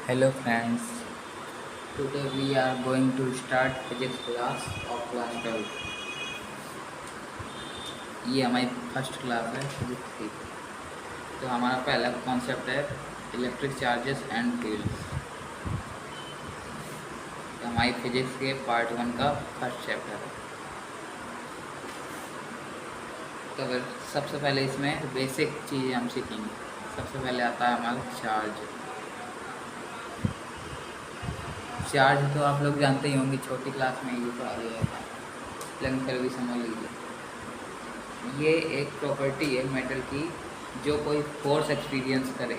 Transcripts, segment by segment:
Hello friends, today we are going to start physics class of class 12. ये हमारी first class है physics की। तो हमारा पहला कॉन्सेप्ट है इलेक्ट्रिक चार्जेस एंड फील्ड्स। तो हमारी फिजिक्स के पार्ट 1 का फर्स्ट चैप्टर है। तो फिर सबसे पहले इसमें बेसिक चीज़ें हम सीखेंगे। सबसे पहले आता है हमारा चार्ज। चार्ज तो आप लोग जानते ही होंगे, छोटी क्लास में ये पढ़ा दिया था, लेकिन फिर भी समझ लीजिए। ये एक प्रॉपर्टी है मेटल की जो कोई फोर्स एक्सपीरियंस करे।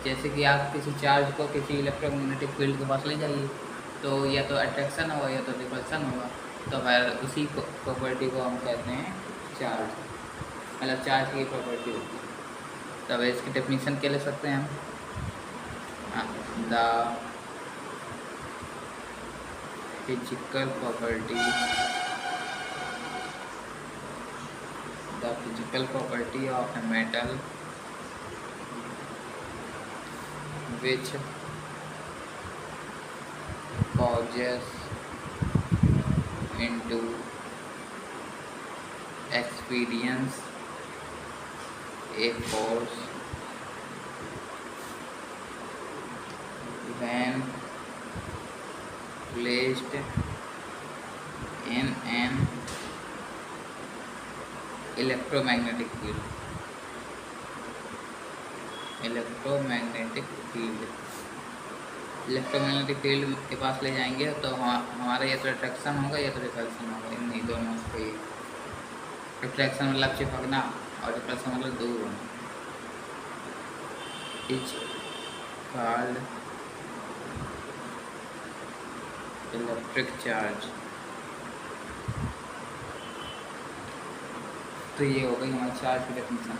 जैसे कि आप किसी चार्ज को किसी इलेक्ट्रोमैग्नेटिक फील्ड के पास ले जाइए, तो या तो अट्रैक्शन होगा या तो रिपल्सन होगा। तो फिर उसी प्रॉपर्टी को हम कहते हैं चार्ज, मतलब चार्ज की प्रॉपर्टी होती है। तो अब इसकी डेफिनेशन क्या ले सकते हैं हम? The physical property the physical property of a metal which causes into experience a force when placed in an electromagnetic field. Electromagnetic field के पास ले जाएंगे तो हमारा या तो अट्रैक्शन होगा या तो रिपल्सन होगा। इन नहीं दोनों में से अट्रैक्शन मतलब चिपकना और रिपल्सन मतलब दूर होना। Is called electric charge. तो ये हो गई हमारे चार्ज की डेफिनेशन।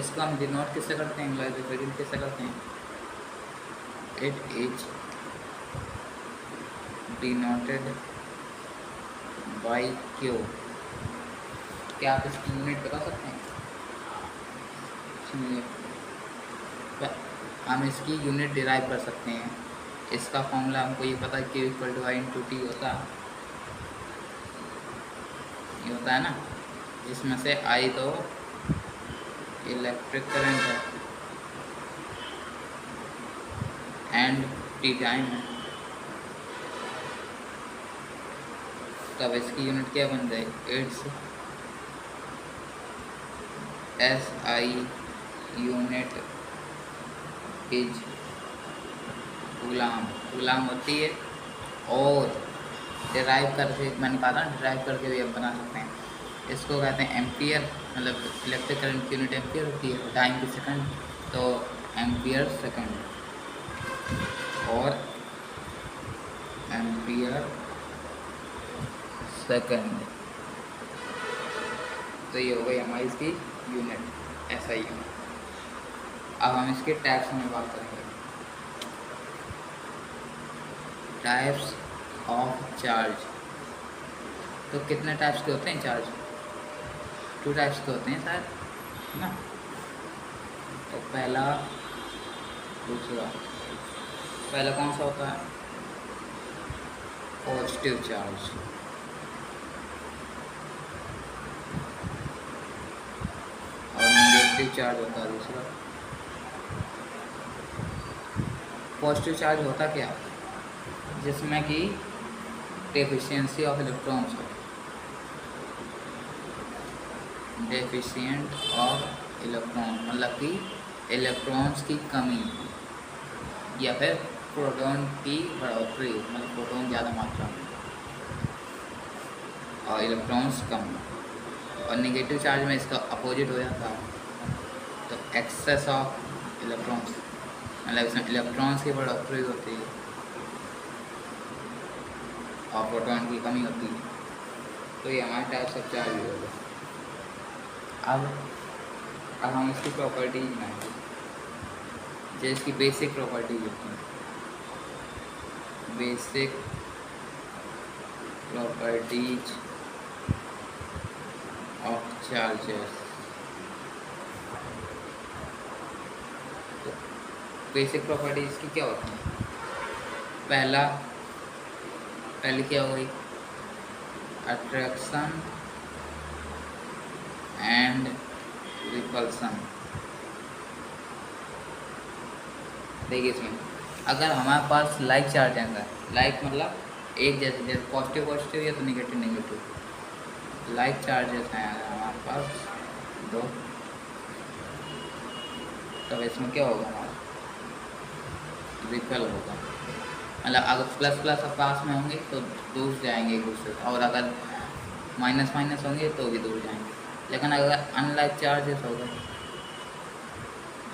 इसको हम डिनोट किससे करते हैं, लॉजिकली किससे करते हैं? It is denoted by Q. क्या आप इसकी यूनिट बता सकते हैं? हम इसकी यूनिट डिराइव कर सकते हैं। इसका फॉर्मूला हमको ये पता है Q = I/T होता है, ये होता है ना, जिसमें से I तो इलेक्ट्रिक करंट है एंड T टाइम है। तब इसकी यूनिट क्या बन जाए? It's SI unit is coulomb होती है। और डिराइव करके मैंने कहा था, डिराइव करके भी हम बना सकते हैं। इसको कहते हैं एम्पियर, मतलब इलेक्ट्रिक करंट की यूनिट एम्पियर होती है। टाइम की सेकंड, तो एम्पियर सेकंड और एम्पियर सेकंड। तो ये हो गई हमारी इसकी यूनिट, SI यूनिट। अब हम इसके टाइप्स में बात करेंगे। Types of charge. तो कितने टाइप्स के होते हैं चार्ज? 2 टाइप्स के होते हैं शायद, है ना। तो पहला, दूसरा। पहला कौन सा होता है? Positive charge. और नेगेटिव चार्ज होता है दूसरा। पॉजिटिव चार्ज होता क्या? जिसमें कि डेफिशिएंसी ऑफ इलेक्ट्रॉन्स हो, डेफिशिएंट ऑफ इलेक्ट्रॉन मतलब कि इलेक्ट्रॉन्स की कमी, या फिर प्रोटॉन की बढ़ोतरी, मतलब प्रोटॉन ज़्यादा मात्रा में और इलेक्ट्रॉन्स कम। और नेगेटिव चार्ज में इसका अपोजिट हो जाता है। तो एक्सेस ऑफ इलेक्ट्रॉन्स, मतलब इसमें इलेक्ट्रॉन्स की बढ़ोतरी होती है और प्रोटॉन की कमी होती है। तो ये हमारे टाइप्स ऑफ चार्ज होगा। अब हम इसकी प्रॉपर्टीज बनाएंगे, जो इसकी बेसिक प्रॉपर्टीज होती हैं। Basic properties of charges. Basic properties की क्या होती है? पहली क्या हो गई? Attraction and repulsion. देखिए इसमें अगर हमारे पास लाइक चार्ज है, लाइक मतलब एक जैसे पॉजिटिव पॉजिटिव या तो नेगेटिव नेगेटिव, लाइक चार्जेस हैं हमारे पास दो, तब इसमें क्या होगा हमारा? रिपल होगा। मतलब अगर प्लस प्लस पास में होंगे तो दूर जाएंगे एक दूसरे से, और अगर माइनस माइनस होंगे तो भी दूर जाएंगे। लेकिन अगर अनलाइक चार्जेस हो गए,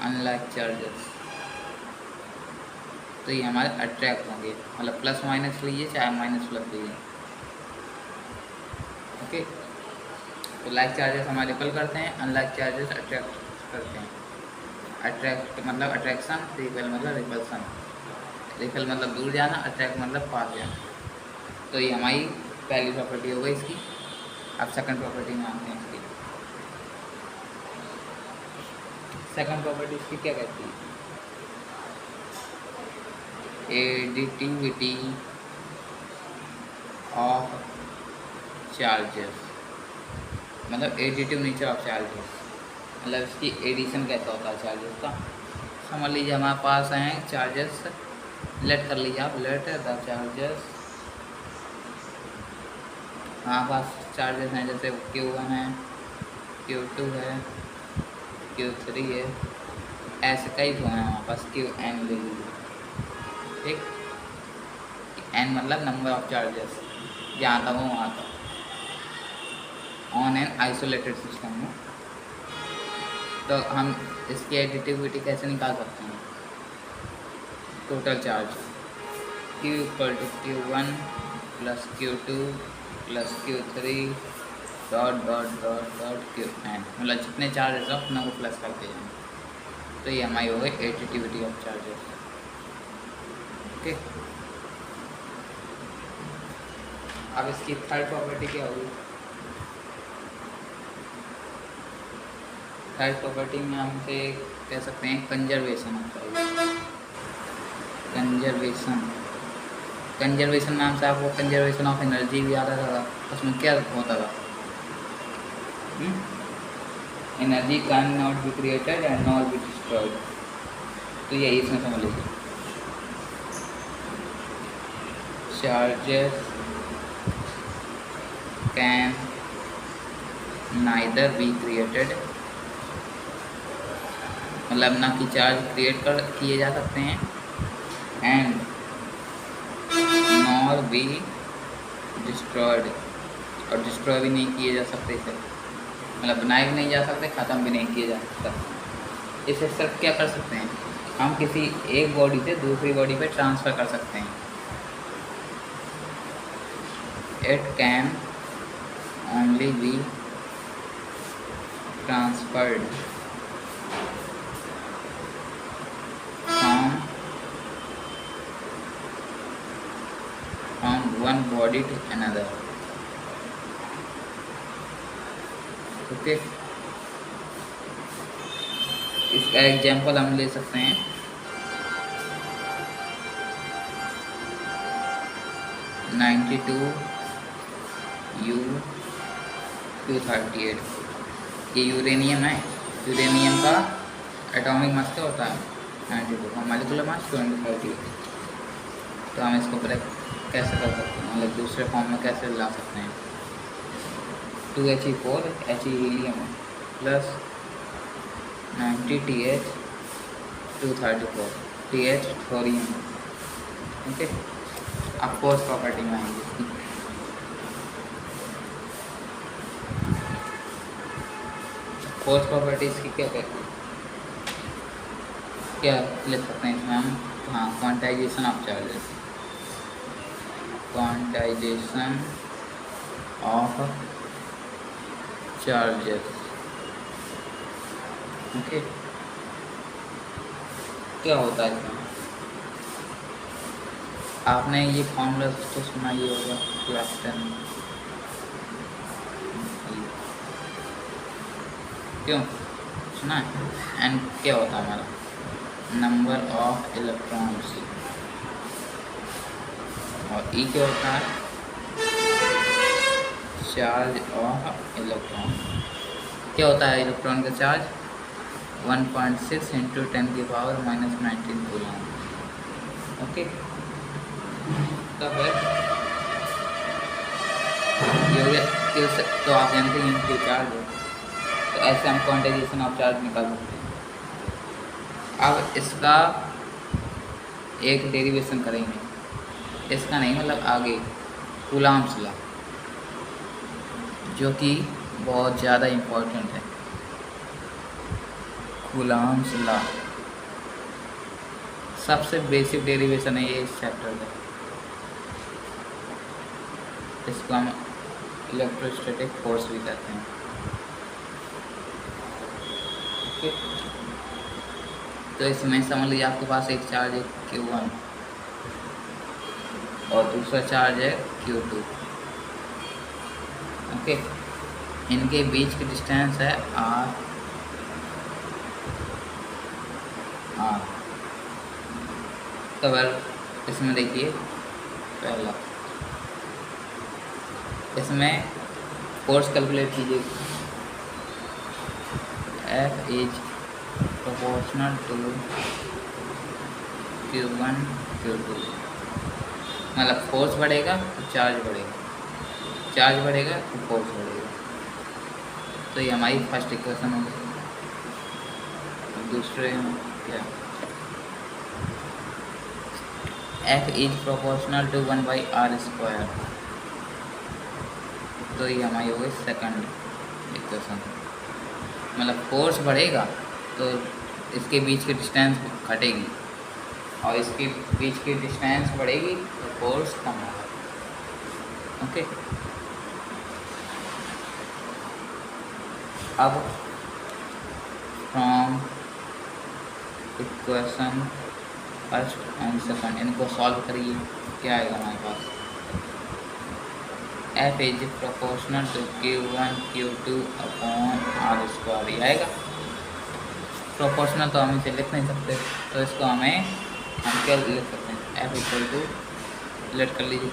अनलाइक चार्जेस, तो ये हमारे अट्रैक्ट होंगे। मतलब प्लस माइनस लीजिए चाहे माइनस प्लस लीजिए। ओके, तो लाइक चार्जेस हमारे रिपल करते हैं, अनलाइक चार्जेस अट्रैक्ट करते हैं। अट्रैक्ट मतलब अट्रैक्शन, रिपल मतलब रिपल्सन। रिपल मतलब दूर जाना, अट्रैक्ट मतलब पास जाना। तो ये हमारी पहली प्रॉपर्टी हो गई इसकी। अब सेकंड प्रॉपर्टी में आते हैं इसकी। सेकंड प्रॉपर्टी इसकी क्या कहती है? एडिटिविटी ऑफ चार्जेस, मतलब एडिटिव नेचर ऑफ चार्जेस, मतलब इसकी एडिशन कैसा होता है चार्जेस का। समझ लीजिए हमारे पास हैं चार्जेस, लेट कर लीजिए आप, लेट द चार्जेस, हमारे पास चार्जेस हैं जैसे Q1 है, Q2 है, Q3 है, ऐसे कई तो हैं हमारे पास। Qn ले लीजिए, ठीक। n मतलब नंबर ऑफ चार्जेस, जहाँ तक हो वहाँ तक, ऑन एन आइसोलेटेड सिस्टम में। तो हम इसकी एडिटिविटी कैसे निकाल सकते हैं? Total charge Q = Q1 + Q2 + Q3 dot dot dot dot Qn, मतलब जितने चार्जेस हैं अपना को प्लस करते जाएंगे। तो ये हमारी हो गई एडिटिविटी ऑफ चार्जेस। ओके, अब इसकी थर्ड प्रॉपर्टी क्या होगी? थर्ड प्रॉपर्टी में हम से कह सकते हैं कंजर्वेशन ऑफ चार्जेस। कंजर्वेशन नाम से आपको कंजर्वेशन ऑफ एनर्जी भी आता था। उसमें क्या होता था? Energy can not be created and not be destroyed. तो यही इसमें समझ लीजिए, charges can neither be created, मतलब ना कि चार्ज क्रिएट कर किए जा सकते हैं, एंड नॉर बी डिस्ट्रॉयड, और डिस्ट्रॉय भी नहीं किए जा सकते इसे, मतलब बनाए भी नहीं जा सकते, ख़त्म भी नहीं किए जा सकते। इसे सिर्फ क्या कर सकते हैं? हम किसी एक बॉडी से दूसरी बॉडी पे ट्रांसफ़र कर सकते हैं। It can only be transferred from one body to another। Okay, इसका एग्जाम्पल हम ले सकते हैं। U2U238, ये यूरेनियम है। यूरेनियम का एटॉमिक मास क्या होता है? 92 का मॉलिक्यूलर मास 238। तो हम इसको ब्रेक कैसे कर सकते हैं, मतलब दूसरे फॉर्म में कैसे ला सकते हैं? 2He4 He helium plus 90TH 234 TH thorium. Okay, अब फोर्स प्रॉपर्टी में आएंगे इसकी। फोर्स प्रॉपर्टी इसकी क्या कहती है? क्या लिख सकते हैं इसमें हम? हाँ, quantization of charges, quantization of charges. Okay, क्या होता है इसमें? आपने ये फॉर्मूला तो सुना ही होगा क्लास 10 में। क्यों सुना है? एंड क्या होता है हमारा? नंबर ऑफ इलेक्ट्रॉन्स, और ई क्या होता है, चार्ज ऑफ इलेक्ट्रॉन। क्या होता है इलेक्ट्रॉन का चार्ज, 1.6 इंटू 10⁻⁻19 कूलम। ओके, तो फिर ये हो गया। तो आप जानते हैं कि चार्ज है, तो ऐसे हम क्वांटाइजेशन ऑफ चार्ज निकाल सकते हैं। अब इसका एक डेरिवेशन करेंगे, इसका नहीं मतलब आगे कूलम्ब्स लॉ, जो कि बहुत ज़्यादा इम्पोर्टेंट है। कूलम्ब्स लॉ सबसे बेसिक डेरिवेशन है ये इस चैप्टर का। इसको हम इलेक्ट्रोस्टैटिक फोर्स भी कहते हैं। ओके, तो इसमें समझ लीजिए आपके पास एक चार्ज है Q1 और दूसरा चार्ज है Q2। ओके, इनके बीच की डिस्टेंस है R। तो वेल इसमें देखिए, पहला इसमें फोर्स कैलकुलेट कीजिए। F is proportional to Q1 Q2, मतलब फोर्स बढ़ेगा तो चार्ज बढ़ेगा, चार्ज बढ़ेगा तो फोर्स बढ़ेगा। तो ये हमारी फर्स्ट इक्वेशन हो गई। दूसरे में क्या, F is proportional to 1/r²। तो ये हमारी हो गई सेकंड इक्वेशन। मतलब फोर्स बढ़ेगा तो इसके बीच की डिस्टेंस घटेगी, और इसके बीच की डिस्टेंस बढ़ेगी तो फोर्स कम होगा। ओके, अब from equation first and second इनको सॉल्व करिए, क्या आएगा हमारे पास, F is proportional to Q1 Q2 upon r²। ये आएगा। प्रोपोर्शनल तो हम इसे लिख नहीं सकते, तो इसको हम क्या लिख सकते हैं, F इक्वल टू लेट कर लीजिए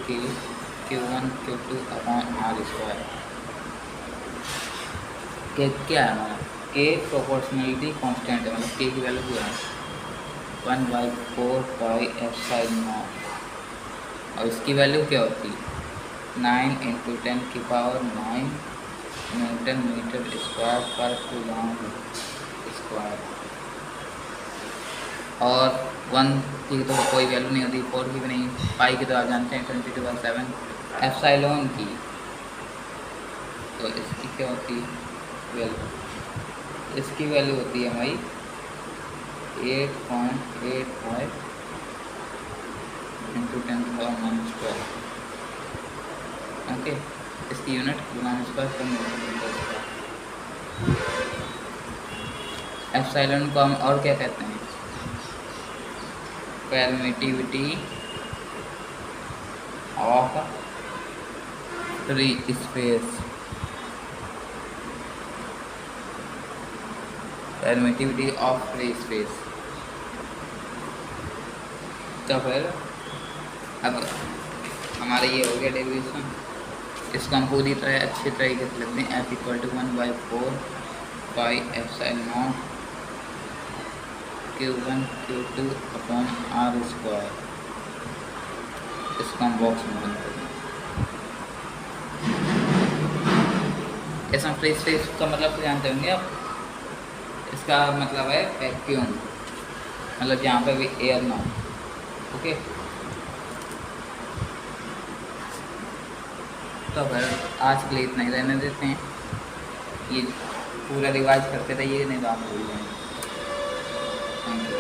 Q1 Q2 अपॉन r²। के क्या है हमारा, के प्रोपोर्शनलिटी कांस्टेंट है, मतलब के की वैल्यू क्या है 1/4 पाई एप्सिलॉन। और इसकी वैल्यू क्या होती है 9 × 10⁹ न्यूटन मीटर स्क्वायर पर कूलम स्क्वायर। और 1 की तो कोई वैल्यू नहीं होती, 4 की भी नहीं, पाई की तो आप जानते हैं 22/7 एप्सिलॉन की। तो इसकी क्या होती है वैल्यू, इसकी वैल्यू होती है हमारी 8.85 × 10⁻⁻²। ओके, इसकी यूनिट कूलम स्क्वायर पर मीटर स्क्वायर। एप्सिलॉन को हम और क्या कहते हैं, permittivity of free space, permittivity of free space. तो फिर अब हमारा ये हो गया डेरिवेशन। इसको हम पूरी तरह अच्छी तरीके से लिखते हैं, F equal to 1/4 pi epsilon Q1 Q2 upon r²। इसको हम बॉक्स में बंद कर दें। ऐसा फ्री स्पेस का मतलब जानते होंगे आप, इसका मतलब है वैक्यूम, मतलब जहाँ पे भी एयर ना हो। ओके, तो फिर आज के लिए इतना ही रहने देते हैं। ये पूरा रिवाइज करते रहिए, नहीं तो आप भूल जाएंगे। Thank you.